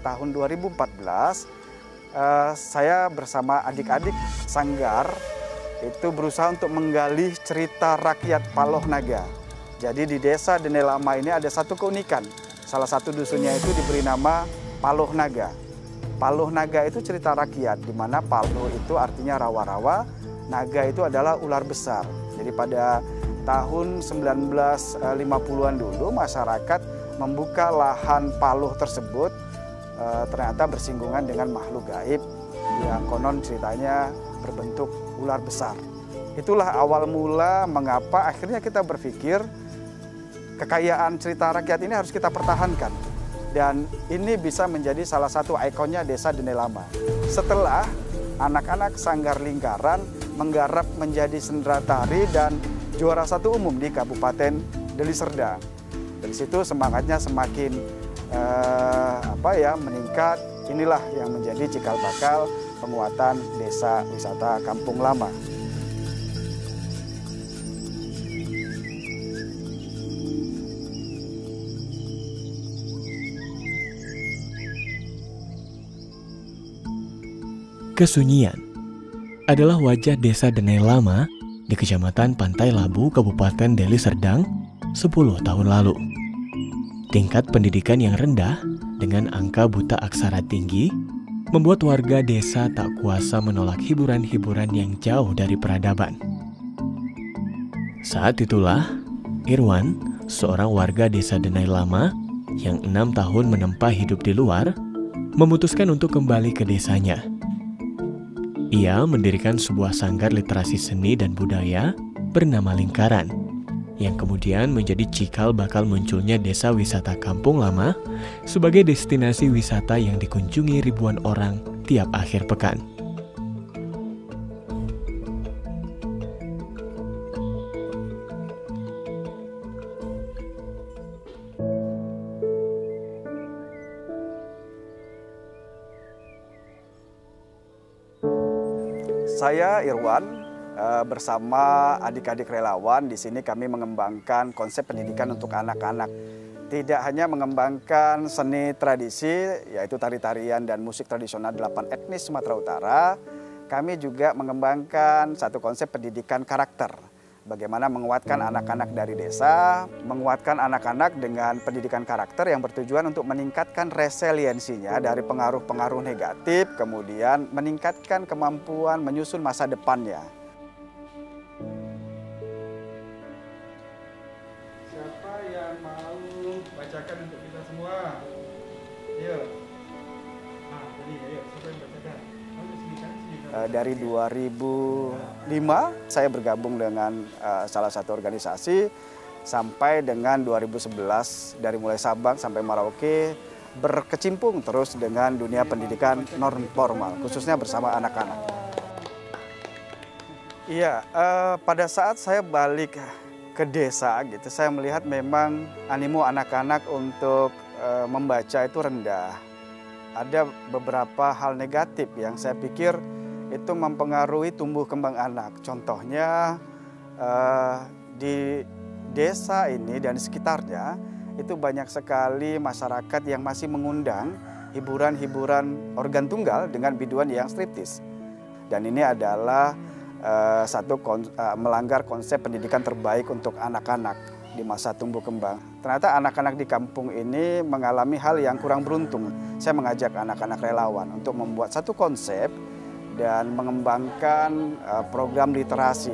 tahun 2014 saya bersama adik-adik Sanggar itu berusaha untuk menggali cerita rakyat Paloh Naga. Jadi di desa Dene Lama ini ada satu keunikan. Salah satu dusunnya itu diberi nama Paloh Naga. Paloh Naga itu cerita rakyat, di mana Paloh itu artinya rawa-rawa, naga itu adalah ular besar. Jadi pada tahun 1950-an dulu masyarakat membuka lahan Paloh tersebut ternyata bersinggungan dengan makhluk gaib yang konon ceritanya berbentuk ular besar. Itulah awal mula mengapa akhirnya kita berpikir kekayaan cerita rakyat ini harus kita pertahankan. Dan ini bisa menjadi salah satu ikonnya Desa Dene Lama. Setelah anak-anak Sanggar Lingkaran menggarap menjadi sendera tari dan juara satu umum di Kabupaten Deli Serdang. Dari situ semangatnya semakin meningkat. Inilah yang menjadi cikal bakal penguatan desa wisata Kampung Lama. Kesunyian adalah wajah desa Dene Lama di Kecamatan Pantai Labu, Kabupaten Deli Serdang 10 tahun lalu. Tingkat pendidikan yang rendah dengan angka buta aksara tinggi membuat warga desa tak kuasa menolak hiburan-hiburan yang jauh dari peradaban. Saat itulah Irwan, seorang warga desa Dene Lama yang 6 tahun menempa hidup di luar, memutuskan untuk kembali ke desanya. Ia mendirikan sebuah sanggar literasi seni dan budaya bernama Lingkaran, yang kemudian menjadi cikal bakal munculnya desa wisata Kampung Lama sebagai destinasi wisata yang dikunjungi ribuan orang tiap akhir pekan. Saya Irwan bersama adik-adik relawan di sini kami mengembangkan konsep pendidikan untuk anak-anak. Tidak hanya mengembangkan seni tradisi yaitu tari-tarian dan musik tradisional 8 etnis Sumatera Utara, kami juga mengembangkan satu konsep pendidikan karakter. Bagaimana menguatkan anak-anak dari desa, menguatkan anak-anak dengan pendidikan karakter yang bertujuan untuk meningkatkan resiliensinya dari pengaruh-pengaruh negatif, kemudian meningkatkan kemampuan menyusun masa depannya. Siapa yang mau bacakan untuk kita semua? Ayo. Nah, tadi ayo, siapa yang bacakan? Dari 2005 saya bergabung dengan salah satu organisasi sampai dengan 2011 dari mulai Sabang sampai Merauke berkecimpung terus dengan dunia pendidikan non formal khususnya bersama anak-anak. Iya, pada saat saya balik ke desa gitu saya melihat memang animo anak-anak untuk membaca itu rendah. Ada beberapa hal negatif yang saya pikir itu mempengaruhi tumbuh kembang anak. Contohnya di desa ini dan di sekitarnya itu banyak sekali masyarakat yang masih mengundang hiburan-hiburan organ tunggal dengan biduan yang striptis. Dan ini adalah melanggar konsep pendidikan terbaik untuk anak-anak di masa tumbuh kembang. Ternyata anak-anak di kampung ini mengalami hal yang kurang beruntung. Saya mengajak anak-anak relawan untuk membuat satu konsep dan mengembangkan program literasi.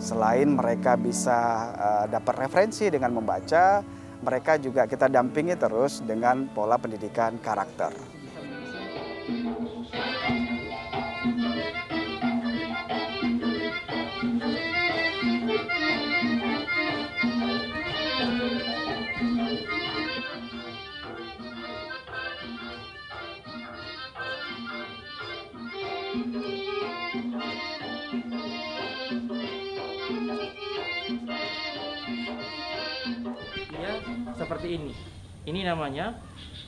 Selain mereka bisa dapat referensi dengan membaca, mereka juga kita dampingi terus dengan pola pendidikan karakter. Seperti ini. Ini namanya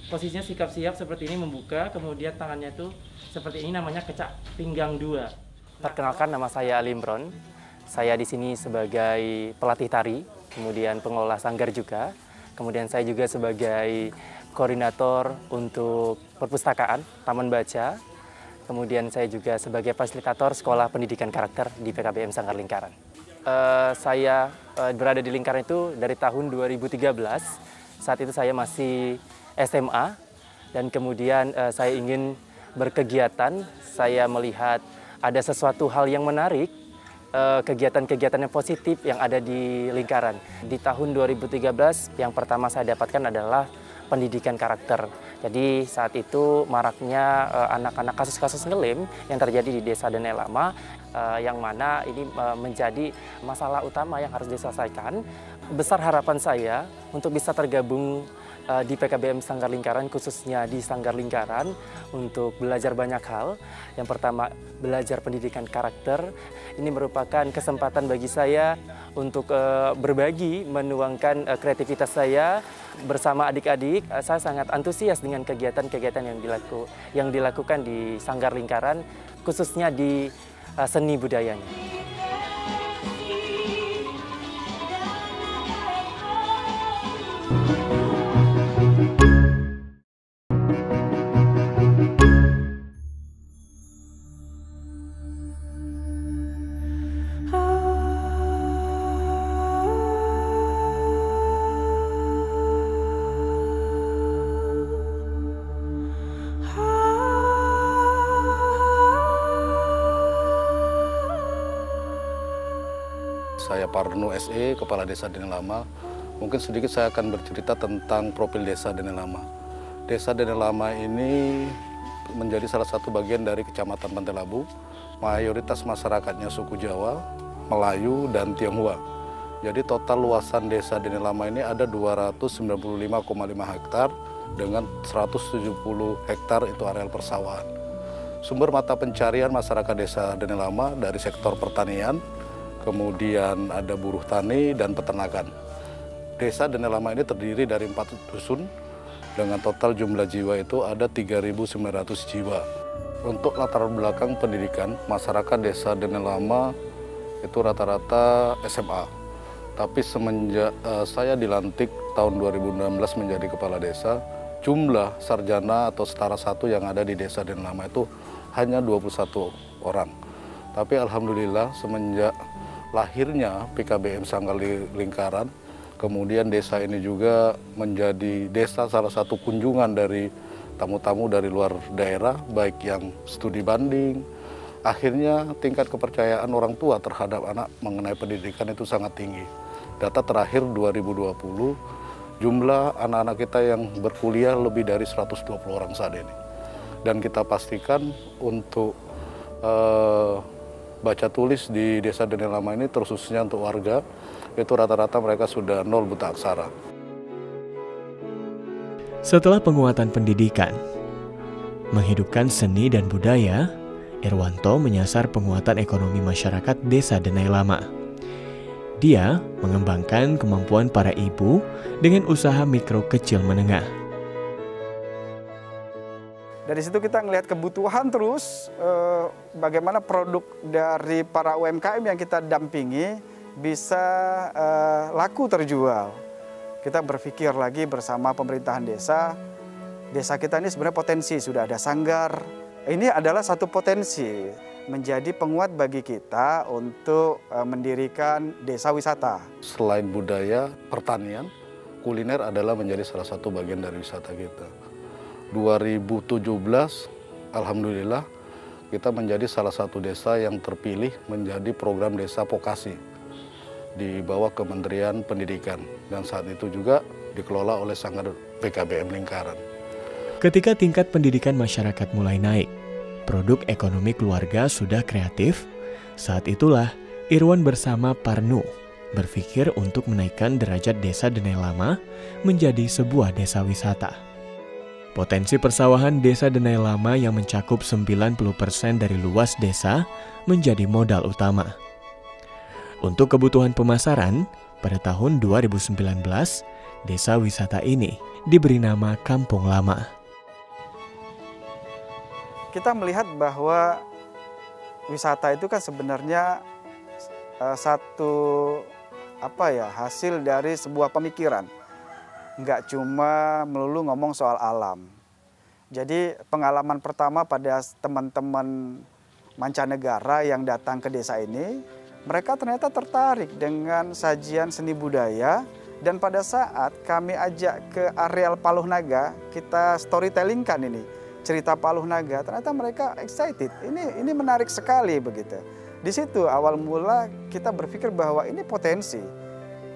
posisinya sikap siap seperti ini membuka, kemudian tangannya itu seperti ini namanya kecak pinggang 2. Perkenalkan, nama saya Ali Imron. Saya di sini sebagai pelatih tari, kemudian pengelola sanggar juga. Kemudian saya juga sebagai koordinator untuk perpustakaan, taman baca. Kemudian saya juga sebagai fasilitator sekolah pendidikan karakter di PKBM Sanggar Lingkaran. Saya berada di Lingkaran itu dari tahun 2013. Saat itu saya masih SMA dan kemudian saya ingin berkegiatan. Saya melihat ada sesuatu hal yang menarik, kegiatan-kegiatan yang positif yang ada di Lingkaran. Di tahun 2013 yang pertama saya dapatkan adalah pendidikan karakter. Jadi saat itu maraknya anak-anak kasus-kasus ngelim yang terjadi di Desa Denai Lama, yang mana ini menjadi masalah utama yang harus diselesaikan. Besar harapan saya untuk bisa tergabung di PKBM Sanggar Lingkaran, khususnya di Sanggar Lingkaran, untuk belajar banyak hal. Yang pertama, belajar pendidikan karakter. Ini merupakan kesempatan bagi saya untuk berbagi, menuangkan kreativitas saya bersama adik-adik. Saya sangat antusias dengan kegiatan-kegiatan yang dilakukan di Sanggar Lingkaran, khususnya di seni budayanya. Saya Parnu SE, Kepala Desa Denai Lama. Mungkin sedikit saya akan bercerita tentang profil Desa Denai Lama. Desa Denai Lama ini menjadi salah satu bagian dari Kecamatan Pantai Labu. Mayoritas masyarakatnya suku Jawa, Melayu, dan Tionghoa. Jadi total luasan Desa Denai Lama ini ada 295,5 hektar dengan 170 hektar itu areal persawahan. Sumber mata pencarian masyarakat Desa Denai Lama dari sektor pertanian, kemudian ada buruh tani dan peternakan. Desa Denai Lama ini terdiri dari 4 dusun dengan total jumlah jiwa itu ada 3.900 jiwa. Untuk latar belakang pendidikan, masyarakat Desa Denai Lama itu rata-rata SMA. Tapi semenjak saya dilantik tahun 2016 menjadi kepala desa, jumlah sarjana atau setara 1 yang ada di Desa Denai Lama itu hanya 21 orang. Tapi alhamdulillah semenjak lahirnya PKBM Sanggar Lingkaran, kemudian desa ini juga menjadi desa salah satu kunjungan dari tamu-tamu dari luar daerah, baik yang studi banding. Akhirnya tingkat kepercayaan orang tua terhadap anak mengenai pendidikan itu sangat tinggi. Data terakhir 2020, jumlah anak-anak kita yang berkuliah lebih dari 120 orang saat ini. Dan kita pastikan untuk baca tulis di Desa Denai Lama ini, khususnya untuk warga, itu rata-rata mereka sudah 0 buta aksara. Setelah penguatan pendidikan, menghidupkan seni dan budaya, Irwanto menyasar penguatan ekonomi masyarakat Desa Denai Lama. Dia mengembangkan kemampuan para ibu dengan usaha mikro kecil menengah. Dari situ kita ngelihat kebutuhan terus, bagaimana produk dari para UMKM yang kita dampingi bisa laku terjual. Kita berpikir lagi bersama pemerintahan desa kita ini sebenarnya potensi, sudah ada sanggar. Ini adalah satu potensi menjadi penguat bagi kita untuk mendirikan desa wisata. Selain budaya, pertanian, kuliner adalah menjadi salah satu bagian dari wisata kita. 2017, alhamdulillah kita menjadi salah satu desa yang terpilih menjadi program desa vokasi di bawah Kementerian Pendidikan, dan saat itu juga dikelola oleh Sanggar PKBM Lingkaran. Ketika tingkat pendidikan masyarakat mulai naik, produk ekonomi keluarga sudah kreatif, saat itulah Irwan bersama Parnu berpikir untuk menaikkan derajat Desa Denai Lama menjadi sebuah desa wisata. Potensi persawahan Desa Denai Lama yang mencakup 90% dari luas desa menjadi modal utama. Untuk kebutuhan pemasaran, pada tahun 2019, desa wisata ini diberi nama Kampung Lama. Kita melihat bahwa wisata itu kan sebenarnya satu hasil dari sebuah pemikiran. nggak cuma melulu ngomong soal alam. Jadi pengalaman pertama pada teman-teman mancanegara yang datang ke desa ini, mereka ternyata tertarik dengan sajian seni budaya. Dan pada saat kami ajak ke areal Paloh Naga, kita storytelling-kan ini cerita Paloh Naga, ternyata mereka excited. Ini menarik sekali begitu. Di situ awal mula kita berpikir bahwa ini potensi.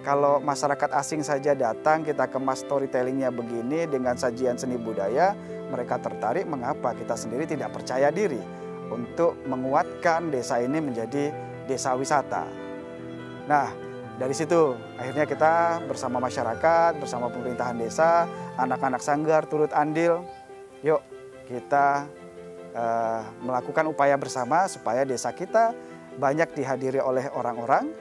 Kalau masyarakat asing saja datang, kita kemas storytellingnya begini dengan sajian seni budaya, mereka tertarik. Mengapa kita sendiri tidak percaya diri untuk menguatkan desa ini menjadi desa wisata? Nah, dari situ akhirnya kita bersama masyarakat, bersama pemerintahan desa, anak-anak sanggar turut andil. Yuk kita melakukan upaya bersama supaya desa kita banyak dihadiri oleh orang-orang,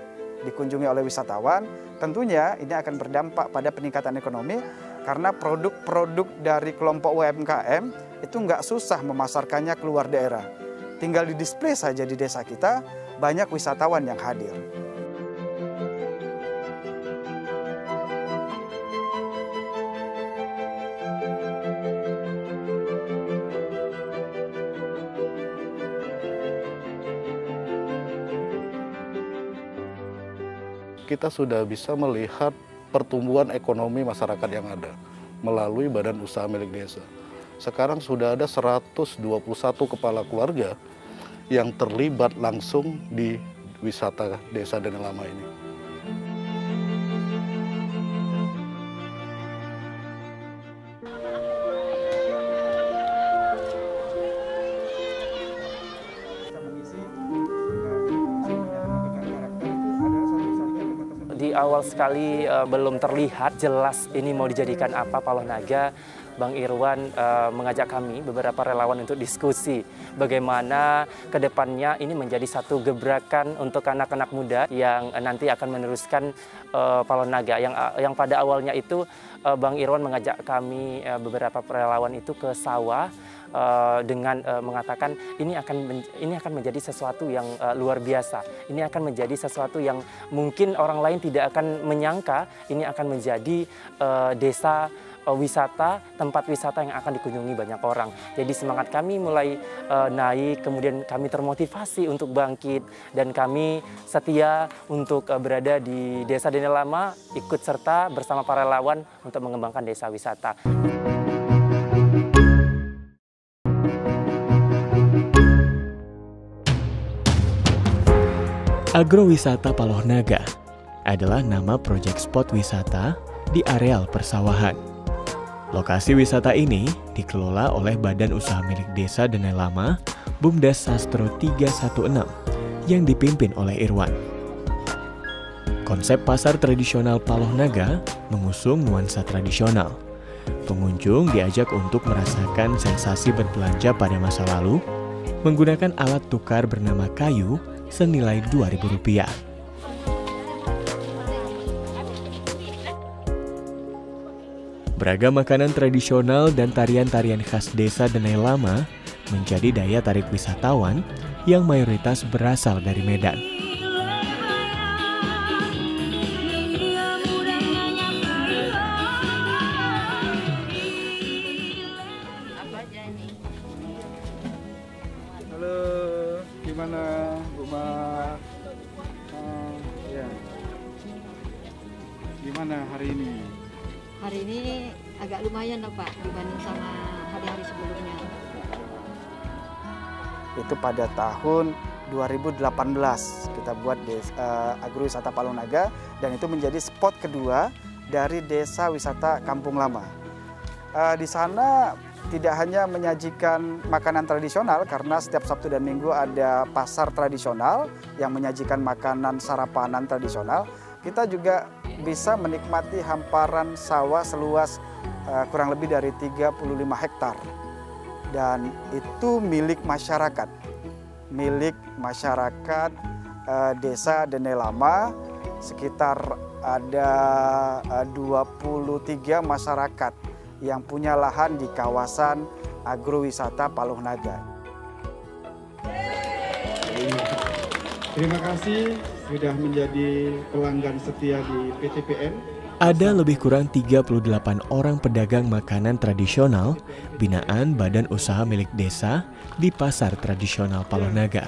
dikunjungi oleh wisatawan. Tentunya ini akan berdampak pada peningkatan ekonomi karena produk-produk dari kelompok UMKM itu nggak susah memasarkannya keluar daerah. Tinggal di display saja di desa kita, banyak wisatawan yang hadir. Kita sudah bisa melihat pertumbuhan ekonomi masyarakat yang ada melalui badan usaha milik desa. Sekarang sudah ada 121 kepala keluarga yang terlibat langsung di wisata Desa Denai Lama ini. Di awal sekali belum terlihat jelas ini mau dijadikan apa Paloh Naga, Bang Irwan mengajak kami beberapa relawan untuk diskusi bagaimana kedepannya ini menjadi satu gebrakan untuk anak-anak muda yang nanti akan meneruskan Paloh Naga. Yang pada awalnya itu Bang Irwan mengajak kami beberapa relawan itu ke sawah dengan mengatakan ini akan menjadi sesuatu yang luar biasa. Ini akan menjadi sesuatu yang mungkin orang lain tidak akan menyangka ini akan menjadi desa wisata, tempat wisata yang akan dikunjungi banyak orang. Jadi semangat kami mulai naik, kemudian kami termotivasi untuk bangkit dan kami setia untuk berada di Desa Denai Lama, ikut serta bersama para relawan untuk mengembangkan desa wisata. Agrowisata Paloh Naga adalah nama proyek spot wisata di areal persawahan. Lokasi wisata ini dikelola oleh Badan Usaha Milik Desa Denai Lama, Bumdes Sastro 316, yang dipimpin oleh Irwan. Konsep pasar tradisional Paloh Naga mengusung nuansa tradisional. Pengunjung diajak untuk merasakan sensasi berbelanja pada masa lalu, menggunakan alat tukar bernama kayu senilai Rp2.000. Beragam makanan tradisional dan tarian-tarian khas Desa Denai Lama menjadi daya tarik wisatawan yang mayoritas berasal dari Medan. Halo, gimana Bu Mak? Ya. Gimana hari ini? Hari ini agak lumayan loh Pak dibanding sama hari-hari sebelumnya. Itu pada tahun 2018 kita buat agrowisata Paloh Naga dan itu menjadi spot kedua dari desa wisata Kampung Lama. Di sana tidak hanya menyajikan makanan tradisional karena setiap Sabtu dan Minggu ada pasar tradisional yang menyajikan makanan sarapanan tradisional. Kita juga bisa menikmati hamparan sawah seluas kurang lebih dari 35 hektar. Dan itu milik masyarakat Desa Denai Lama. Sekitar ada 23 masyarakat yang punya lahan di kawasan agrowisata Paloh Naga. Terima kasih sudah menjadi pelanggan setia di PTPN Ada lebih kurang 38 orang pedagang makanan tradisional binaan Badan Usaha Milik Desa di Pasar Tradisional Paloh-Naga.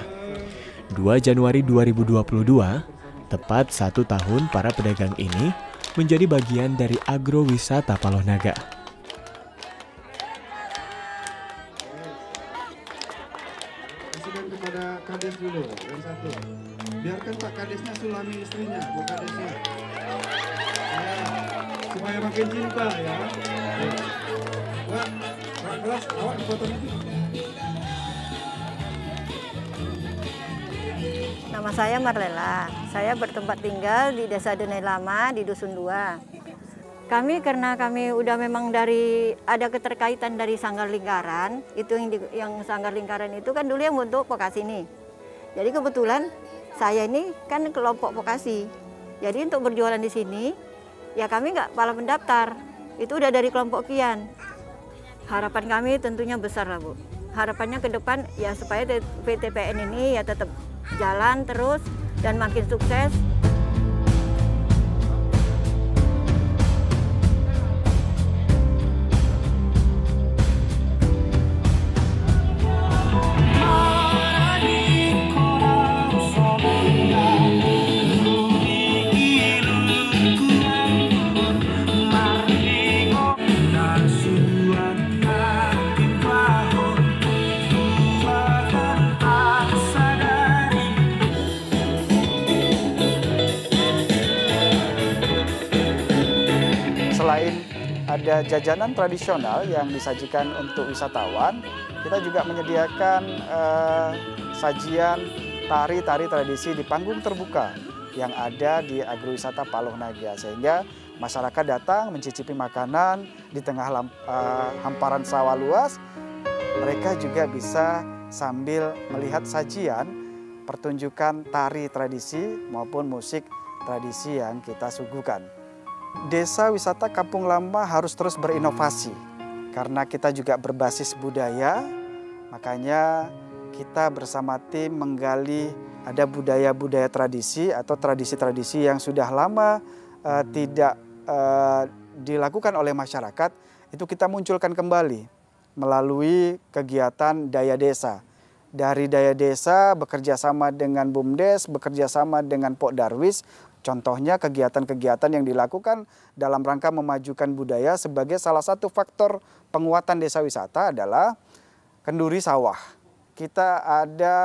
2 Januari 2022, tepat 1 tahun para pedagang ini menjadi bagian dari agrowisata Paloh-Naga. Presiden kepada Kades dulu, yang satu. Biarkan Pak Kadesnya sulami istrinya, Bu Kadesnya. Supaya makin cinta ya. Pak Kelas, awak foto itu. Nama saya Marlela. Saya bertempat tinggal di Desa Denai Lama di Dusun 2. Karena kami udah memang ada keterkaitan dari Sanggar Lingkaran, itu yang Sanggar Lingkaran itu kan dulu yang bentuk vokasi nih. Jadi kebetulan saya ini kan kelompok vokasi. Jadi untuk berjualan di sini, ya kami nggak malah mendaftar. Itu udah dari kelompok kian. Harapan kami tentunya besar lah Bu. Harapannya ke depan ya supaya PTPN ini ya tetap jalan terus dan makin sukses. Selain ada jajanan tradisional yang disajikan untuk wisatawan, kita juga menyediakan sajian tari-tari tradisi di panggung terbuka yang ada di agrowisata Paloh-Naga, sehingga masyarakat datang mencicipi makanan di tengah hamparan sawah luas. Mereka juga bisa sambil melihat sajian pertunjukan tari tradisi maupun musik tradisi yang kita suguhkan. Desa wisata Kampung Lama harus terus berinovasi karena kita juga berbasis budaya, makanya kita bersama tim menggali ada budaya-budaya tradisi atau tradisi-tradisi yang sudah lama tidak dilakukan oleh masyarakat, itu kita munculkan kembali melalui kegiatan Daya Desa. Dari Daya Desa bekerja sama dengan BUMDes, bekerja sama dengan Pok Darwis. Contohnya kegiatan-kegiatan yang dilakukan dalam rangka memajukan budaya sebagai salah satu faktor penguatan desa wisata adalah kenduri sawah. Kita ada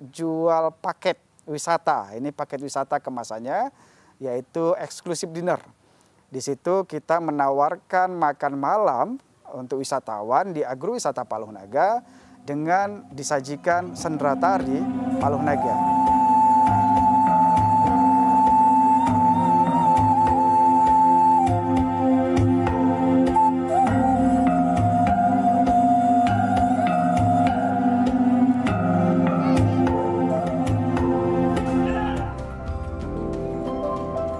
jual paket wisata, ini paket wisata kemasannya yaitu eksklusif dinner. Di situ kita menawarkan makan malam untuk wisatawan di agrowisata Paloh-Naga dengan disajikan sendera tari Paloh-Naga.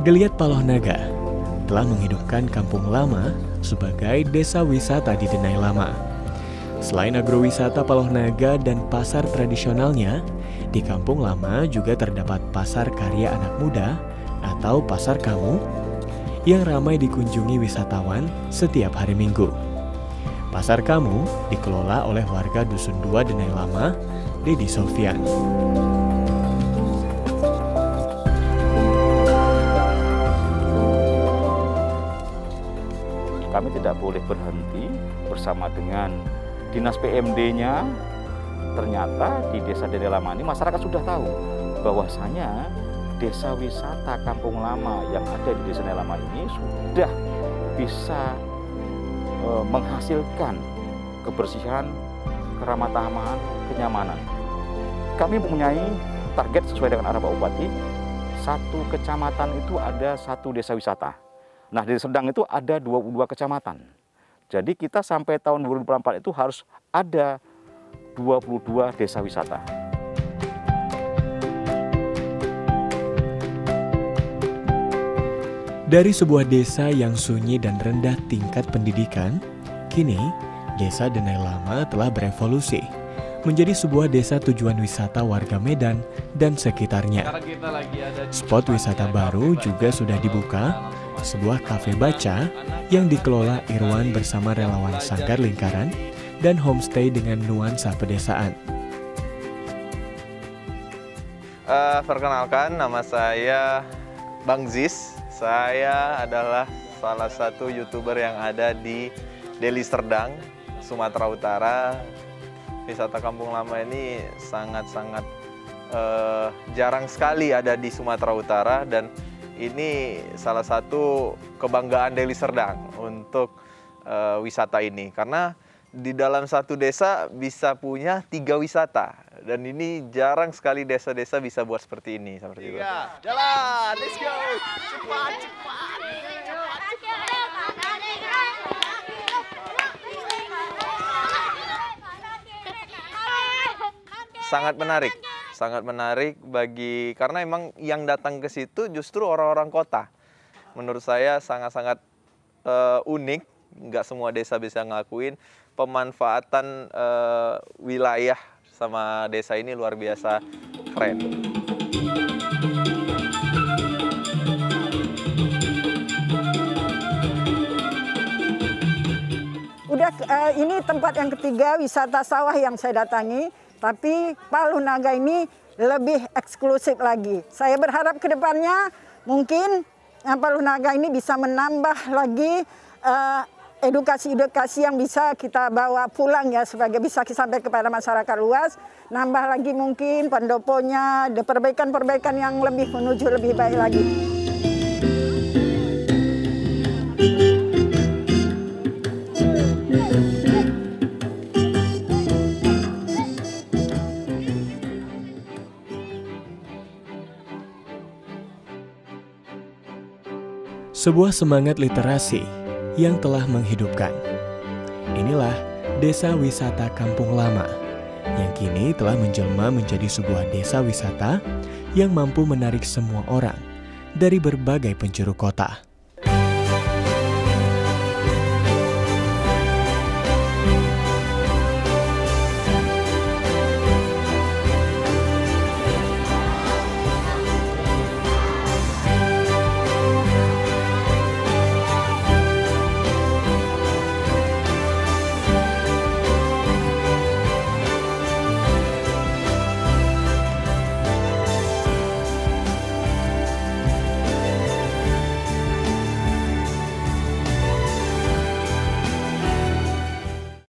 Geliat Paloh-Naga telah menghidupkan Kampung Lama sebagai desa wisata di Denai Lama. Selain agrowisata Paloh-Naga dan pasar tradisionalnya, di Kampung Lama juga terdapat pasar karya anak muda atau pasar kamu yang ramai dikunjungi wisatawan setiap hari Minggu. Pasar kamu dikelola oleh warga Dusun 2 Denai Lama, Dedi Sofian. Kami tidak boleh berhenti bersama dengan Dinas PMD-nya. Ternyata di Desa Denai Lama ini masyarakat sudah tahu bahwasanya desa wisata Kampung Lama yang ada di Desa Denai Lama ini sudah bisa menghasilkan kebersihan, keramah tamahan, kenyamanan. Kami mempunyai target sesuai dengan arahan Pak Bupati, satu kecamatan itu ada satu desa wisata. Nah, di Serdang itu ada 22 kecamatan. Jadi kita sampai tahun 2024 itu harus ada 22 desa wisata. Dari sebuah desa yang sunyi dan rendah tingkat pendidikan, kini Desa Denai Lama telah berevolusi menjadi sebuah desa tujuan wisata warga Medan dan sekitarnya. Spot wisata baru juga sudah dibuka, sebuah kafe baca yang dikelola Irwan bersama relawan Sanggar Lingkaran dan homestay dengan nuansa pedesaan. Perkenalkan, nama saya Bang Ziz. Saya adalah salah satu YouTuber yang ada di Deli Serdang, Sumatera Utara. Wisata Kampung Lama ini sangat-sangat jarang sekali ada di Sumatera Utara, dan ini salah satu kebanggaan Deli Serdang untuk wisata ini, karena di dalam satu desa bisa punya 3 wisata, dan ini jarang sekali desa-desa bisa buat seperti ini. Seperti itu. Jalan, let's go, cepat. Sangat menarik karena emang yang datang ke situ justru orang-orang kota. Menurut saya sangat-sangat unik, nggak semua desa bisa ngelakuin. Pemanfaatan wilayah sama desa ini luar biasa keren. Ini tempat yang ketiga wisata sawah yang saya datangi, tapi Paluh Naga ini lebih eksklusif lagi. Saya berharap ke depannya mungkin Paluh Naga ini bisa menambah lagi edukasi-edukasi yang bisa kita bawa pulang ya, sebagai bisa sampai kepada masyarakat luas. Nambah lagi mungkin pendoponya, ada perbaikan-perbaikan yang lebih menuju lebih baik lagi. Sebuah semangat literasi yang telah menghidupkan. Inilah Desa Wisata Kampung Lama yang kini telah menjelma menjadi sebuah desa wisata yang mampu menarik semua orang dari berbagai penjuru kota.